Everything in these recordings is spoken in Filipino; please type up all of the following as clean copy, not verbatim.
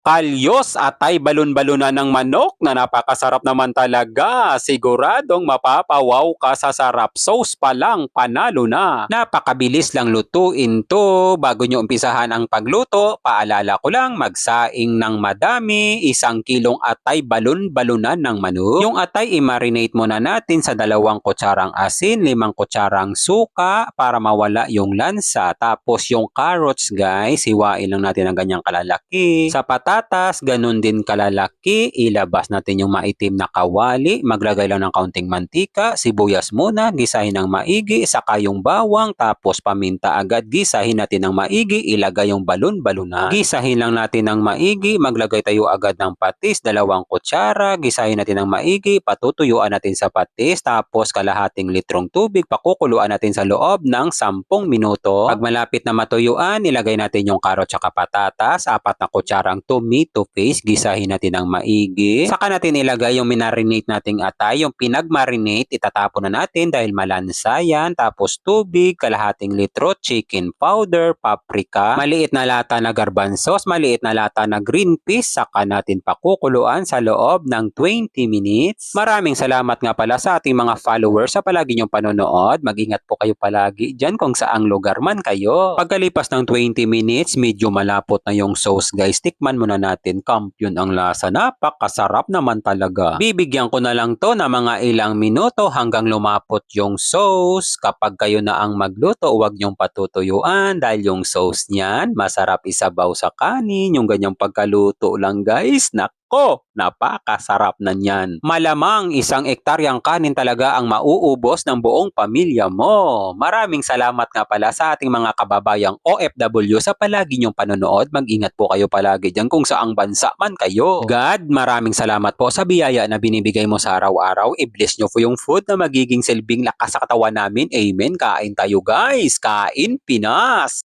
Kalyos atay balon-balunan ng manok na napakasarap naman talaga. Siguradong mapapawaw ka sa sarap. Sauce pa lang, panalo na. Napakabilis lang lutuin to. Bago nyo umpisahan ang pagluto, paalala ko lang magsaing ng madami, 1 kilong atay balon-balunan ng manok. Yung atay i-marinate muna natin sa 2 kutsarang asin, 5 kutsarang suka para mawala yung lansa. Tapos yung carrots guys, hiwain lang natin ng ganyang kalalaki. Sa patatas, ganun din kalalaki. Ilabas natin yung maitim na kawali. Maglagay lang ng kaunting mantika, sibuyas muna, gisahin ng maigi, saka yung bawang, tapos paminta agad. Gisahin natin ng maigi, ilagay yung balon-balunan. Gisahin lang natin ng maigi, maglagay tayo agad ng patis, 2 kutsara, gisahin natin ng maigi, patutuyuan natin sa patis, tapos kalahating litrong tubig, pakukuluan natin sa loob ng 10 minuto. Pag malapit na matuyuan, ilagay natin yung karot at patatas, 4 kutsarang tomato paste, gisahin natin ng maigi. Saka natin ilagay yung minarinate nating atay, yung pinagmarinate, itatapon na natin dahil malansa yan. Tapos tubig, kalahating litro, chicken powder, paprika, maliit na lata na garbanzos, maliit na lata na green peas, saka natin pakukuluan sa loob ng 20 minutes. Maraming salamat nga pala sa ating mga followers sa palagi niyong panonood. Mag-ingat po kayo palagi dyan kung saang lugar man kayo. Pagkalipas ng 20 minutes, medyo malapot na yung sauce guys. Tikman muna natin, kampiyon ang lasa. Napakasarap naman talaga. Bibigyan ko na lang to na mga ilang minuto hanggang lumapot yung sauce. Kapag kayo na ang magluto, huwag nyong patutuyuan dahil yung sauce niyan masarap isabaw sa kanin. Yung ganyang pagkaluto lang guys. Nako, napakasarap na niyan. Malamang 1 hektaryang kanin talaga ang mauubos ng buong pamilya mo. Maraming salamat nga pala sa ating mga kababayang OFW sa palagi niyong panonood. Mag-ingat po kayo palagi dyan kung saang bansa man kayo. God, maraming salamat po sa biyaya na binibigay mo sa araw-araw. I-bless niyo po yung food na magiging silbing lakas sa katawan namin. Amen. Kain tayo guys. Kain Pinas.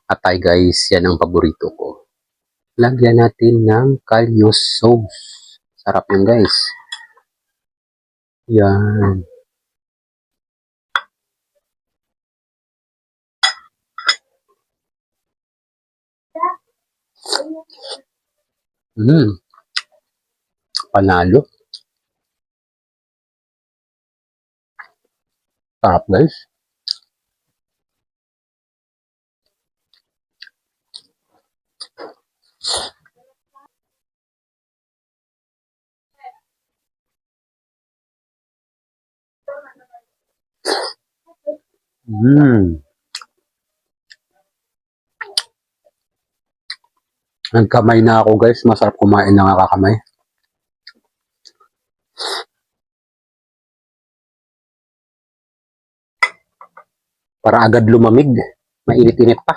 Atay guys, yan ang paborito ko. Lagyan natin ng kalyos sauce. Sarap yan guys. Yan. Panalo. Sarap guys. Nagkamay na ako guys. Masarap kumain ng nakakamay. Para agad lumamig. Mainit-init pa.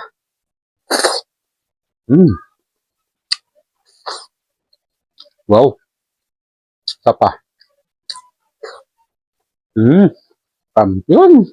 Wow. Isa pa. Kampiyon.